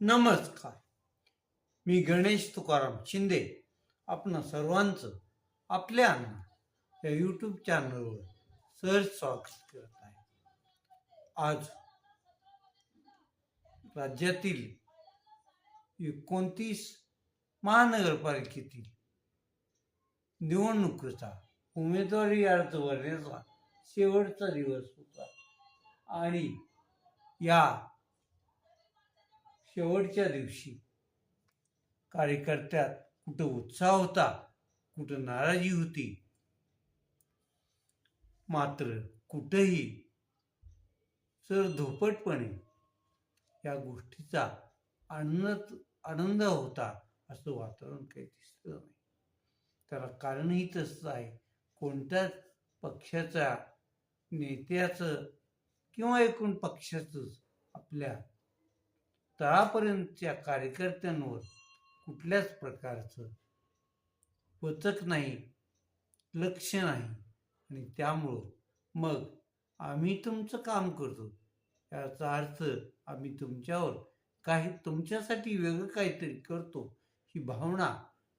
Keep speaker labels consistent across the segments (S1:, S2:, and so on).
S1: नमस्कार. मी गणेश तुकाराम शिंदे आपणा सर्वांचं आपल्या अण्णा या यूट्यूब चॅनलवर सहज स्वागत करत आहे. आज राज्यातील 29 महानगरपालिकेतील निवडणुकीचा उमेदवारी अर्ज भरण्याचा शेवटचा दिवस होता आणि या शेवटच्या दिवशी कार्यकर्त्यात कुठं उत्साह होता, कुठं नाराजी होती, मात्र कुठंही सरधोपटपणे या गोष्टीचा आनंद होता असं वातावरण काही दिसलं नाही. त्याला कारणही तसंच आहे. कोणत्याच पक्षाच्या नेत्याचं किंवा एकूण पक्षाचंच आपल्या तळापर्यंतच्या कार्यकर्त्यांवर कुठल्याच प्रकारचं वचक नाही, लक्ष नाही आणि त्यामुळं मग आम्ही तुमचं काम करतो याचा अर्थ आम्ही तुमच्यासाठी वेगळं काहीतरी करतो ही भावना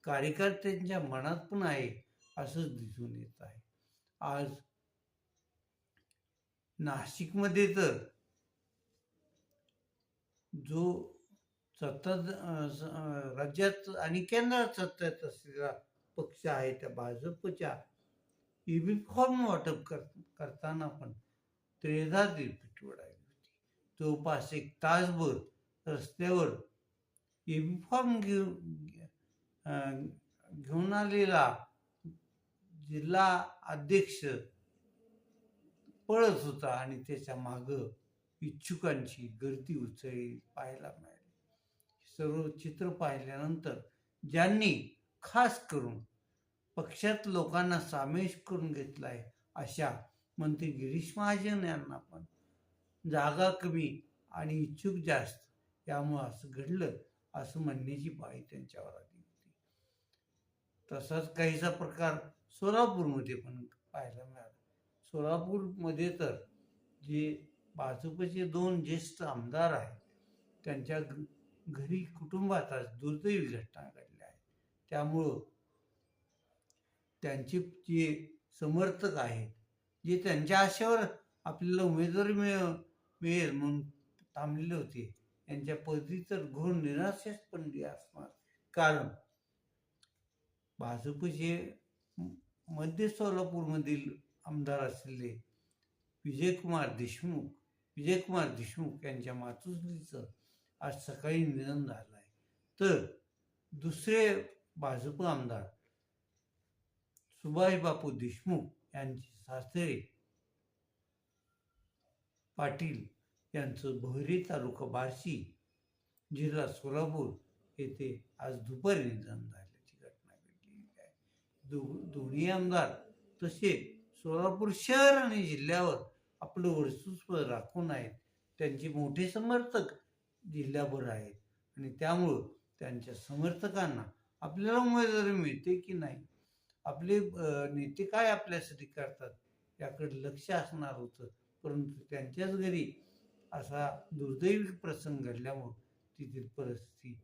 S1: कार्यकर्त्यांच्या मनात पण आहे असंच दिसून येत आहे. आज नाशिकमध्ये तर जो राज्यात आणि केंद्रात सत्तेत असलेला पक्ष आहे त्या भाजपच्या ईबी फॉर्म वाटप करताना पण 13 रिपीट उडाली होती. जवळपास 1 तासभर रस्त्यावर ईबी फॉर्म घेऊन आलेला जिल्हा अध्यक्ष पळत होता आणि त्याच्या मागं इच्छुकांची गर्दी उसळी पाहायला मिळाली. सर्व चित्र पाहिल्यानंतर ज्यांनी खास करून पक्षात लोकांना सामील करून घेतलाय अशा मंत्री गिरीश महाजन यांना पण जागा कमी आणि इच्छुक जास्त, यामुळं असं घडलं असं म्हणण्याची पाळी त्यांच्यावर आली होती. तसाच काहीसा प्रकार सोलापूरमध्ये पण पाहायला मिळाला. सोलापूरमध्ये तर जे भाजपचे 2 ज्येष्ठ आमदार आहेत त्यांच्या घरी कुटुंबात आज दुर्दैवी घटना घडल्या आहेत. त्यामुळं त्यांचे जे समर्थक आहेत, जे त्यांच्या आशेवर आपल्याला उमेदवारी मिळेल म्हणून थांबलेले होते, त्यांच्या पदरी तर घोर निराशेच पडली असणार. कारण भाजपचे मध्य सोलापूरमधील आमदार असलेले विजयकुमार देशमुख यांच्या मातोश्रीचं आज सकाळी निधन झालं आहे. तर दुसरे भाजप आमदार सुभाषबापू देशमुख यांचे सासरे पाटील यांचं बहरी तालुका बार्शी जिल्हा सोलापूर येथे आज दुपारी निधन झाल्याची घटना घडली आहे. दोन्ही आमदार तसे सोलापूर शहर आणि जिल्ह्यावर आपलं वर्चस्व राखून आहेत. त्यांचे मोठे समर्थक जिल्ह्याभर आहेत आणि त्यामुळं त्यांच्या समर्थकांना आपल्याला उमेदवारी मिळते की नाही, आपले नेते काय आपल्यासाठी करतात याकडे लक्ष असणार होतं. परंतु त्यांच्याच घरी असा दुर्दैवी प्रसंग घडल्यामुळं तिथील परिस्थिती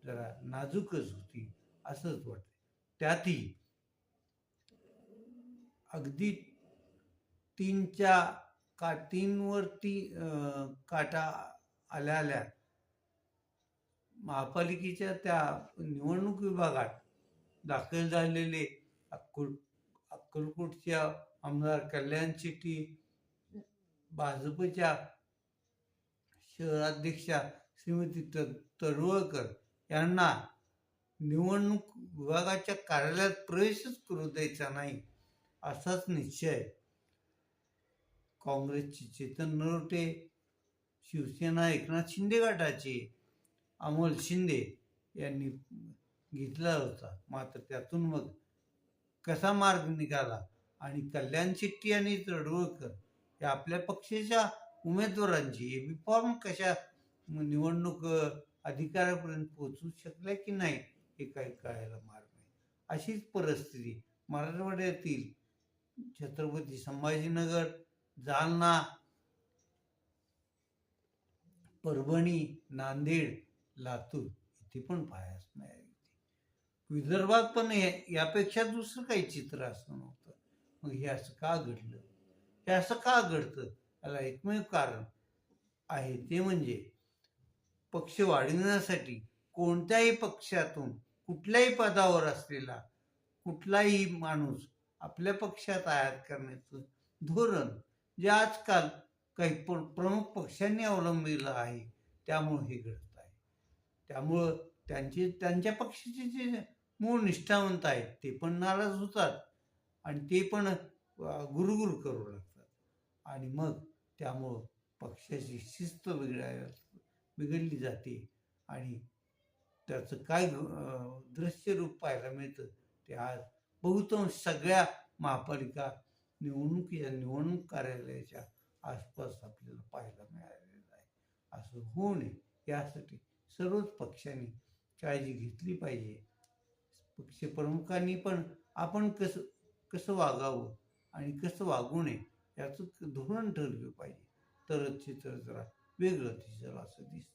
S1: जरा नाजूकच होती असंच वाटतं. त्यातही अगदी 3वरती काटा आल्या महापालिकेच्या त्या निवडणूक विभागात दाखल झालेले अक्कलकोटच्या आमदार कल्याण शेट्टी, भाजपच्या शहराध्यक्षा श्रीमती तडवळकर यांना निवडणूक विभागाच्या कार्यालयात प्रवेशच करू द्यायचा नाही असाच निश्चय काँग्रेसचे चेतन नरोटे, शिवसेना एकनाथ शिंदे गटाचे अमोल शिंदे यांनी घेतला होता. मात्र त्यातून मग कसा मार्ग निघाला आणि कल्याण शेट्टी आणि तडवळकर या आपल्या पक्षाच्या उमेदवारांची एबी फॉर्म कशा निवडणूक अधिकाऱ्यापर्यंत पोहोचू शकल्या की नाही हे काही कळायला मार्ग नाही. अशीच परिस्थिती मराठवाड्यातील छत्रपती संभाजीनगर, जालना, परभणी, नांदेड, लातूर इथे पण पाहायला मिळाली. विदर्भात पण यापेक्षा दुसरं काही चित्र असं नव्हतं. मग हे असं का घडलं? हे असं का घडतं? याला एकमेव कारण आहे ते म्हणजे पक्ष वाढविण्यासाठी कोणत्याही पक्षातून कुठल्याही पदावर असलेला कुठलाही माणूस आपल्या पक्षात आयात करण्याचं धोरण जे आजकाल काही प्रमुख पक्षांनी अवलंबिलं आहे, त्यामुळे हे घडत आहे. त्यामुळं त्यांच्या पक्षाचे जे मूळ निष्ठावंत आहेत ते पण नाराज होतात आणि ते पण गुरुगुरु करू लागतात आणि मग त्यामुळं पक्षाची शिस्त बिघडली जाते आणि त्याचं काय दृश्य रूप पाहायला मिळतं ते आज बहुतांश सगळ्या महापालिका निवडणूक कार्यालयाच्या आसपास आपल्याला पाहायला मिळालेलं आहे. असं होऊ नये यासाठी सर्वच पक्षांनी काळजी घेतली पाहिजे. पक्षप्रमुखांनी पण आपण कसं वागावं आणि कसं वागू नये याचं धोरण ठरलं पाहिजे. तरच चित्र जरा वेगळं दिसेल असं दिसतं.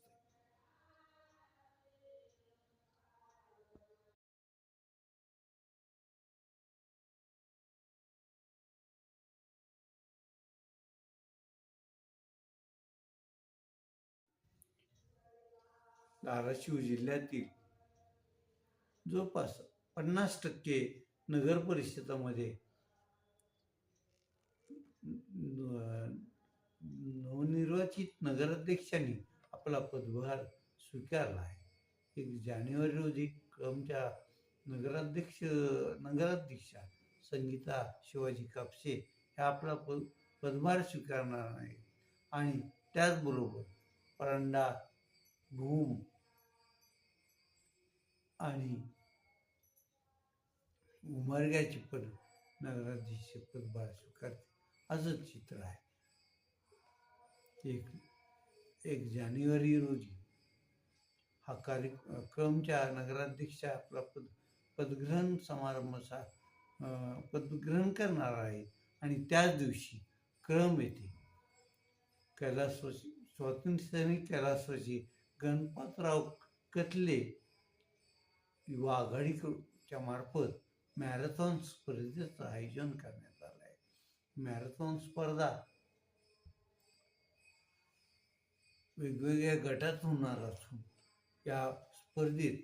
S1: धाराशिव जिल्ह्यातील जवळपास 50% नगर परिषदामध्ये नवनिर्वाचित नगराध्यक्षांनी आपला पदभार स्वीकारला आहे. 1 जानेवारी रोजी कळंबच्या नगराध्यक्षा संगीता शिवाजी कापसे ह्या आपला पदभार स्वीकारणार आहेत आणि त्याचबरोबर परांडा, भूम आणि उमरग्याचे नगराध्यक्ष पदभार स्वीकारते असं चित्र आहे. 1 जानेवारी रोजी हा कळंबच्या नगराध्यक्षा आपला पदग्रहण पदग्रहण करणार आहे आणि त्याच दिवशी कळंब येथे स्वातंत्र्यसैनिक कैलासवासी गणपतराव कतले युवा आघाडीच्या मार्फत मॅरेथॉन स्पर्धेचं आयोजन करण्यात आलं आहे. मॅरेथॉन स्पर्धा वेगवेगळ्या गटात होणार असून या स्पर्धेत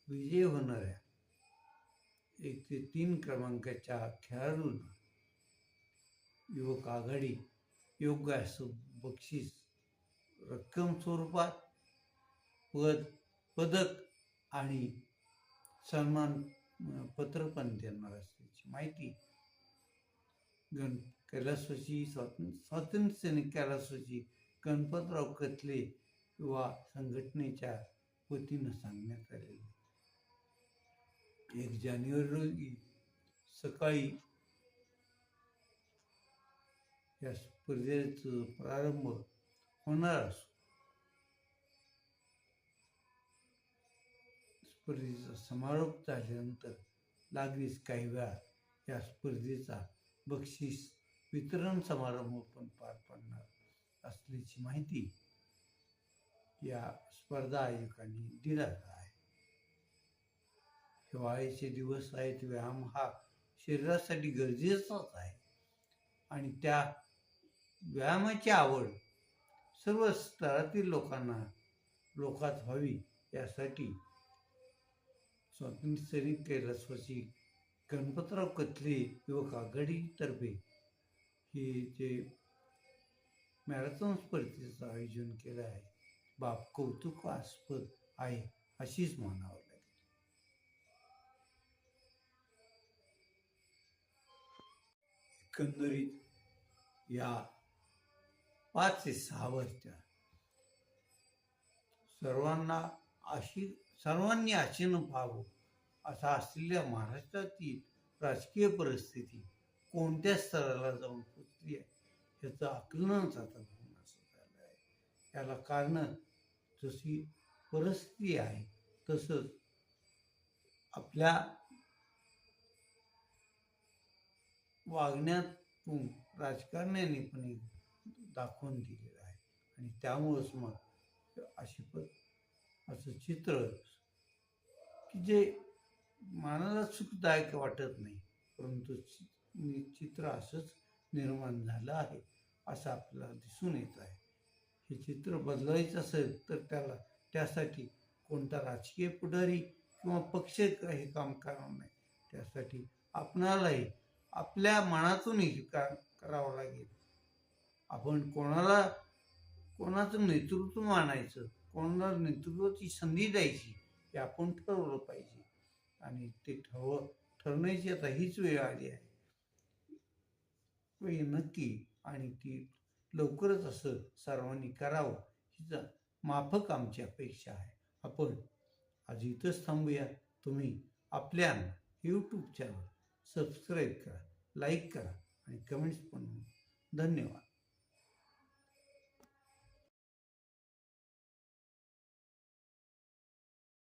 S1: विजयी होणाऱ्या 1 ते 3 क्रमांकाच्या खेळाडूंना युवक आघाडी योग्य असं बक्षीस रक्कम स्वरूपात पदक आणि सन्मान पत्र पण देणार असल्याची माहिती स्वातंत्र्य सैनिक कैलासवासी गणपतराव कतले युवा संघटनेच्या वतीनं सांगण्यात आलेली. 1 जानेवारी रोजी सकाळी या स्पर्धेचा प्रारंभ होणार असून स्पर्धेचा समारोप झाल्यानंतर लागलीच काही वेळा या स्पर्धेचा बक्षीस वितरण समारंभ पण पार पडणार असल्याची माहिती या स्पर्धा आयोजकांनी दिला आहे. हिवाळ्याचे दिवस आहेत. व्यायाम हा शरीरासाठी गरजेचाच आहे आणि त्या व्यायामाची आवड सर्व स्तरातील लोकात व्हावी यासाठी स्वातंत्र्य सैनिक कैलासवासी गणपतराव कतले युवक आघाडीतर्फे हे जे मॅरेथॉन स्पर्धेचं आयोजन केलं आहे बाब कौतुकास्पद आहे अशीच म्हणावं लागेल. एकंदरीत या 5 ते 6 वर्षात सर्वांनी आशेनं पाहावं असा असलेल्या महाराष्ट्रातील राजकीय परिस्थिती कोणत्या स्तराला जाऊन पोचली आहे ह्याचं आकलनच आता होऊन असं झालं आहे. याला कारण जशी परिस्थिती आहे तसंच आपल्या वागण्यातून राजकारण्यांनी पण दाखवून दिलेलं आहे आणि त्यामुळंच मग असं चित्र की जे मनाला सुखदायक वाटत नाही, परंतु चित्र असंच निर्माण झालं आहे असं आपल्याला दिसून येत आहे. हे चित्र बदलायचं असेल तर त्यासाठी कोणता राजकीय पुढारी किंवा पक्ष हे काम करणार नाही. त्यासाठी आपणालाही आपल्या मनातूनही काम करावं लागेल. आपण कोणाचं नेतृत्व मानायचं, कोणाला नेतृत्वाची संधी द्यायची हे आपण ठरवलं पाहिजे. आणि ते ठरवण्याची आता हीच वेळ आली आहे. वेळ नक्की आणि ती लवकरच असं सर्वांनी करावं हीच माफक आमची अपेक्षा आहे. आपण आज इथंच थांबूया. तुम्ही आपल्या यूट्यूब चॅनल सबस्क्राईब करा, लाईक करा आणि कमेंट्स पण. धन्यवाद.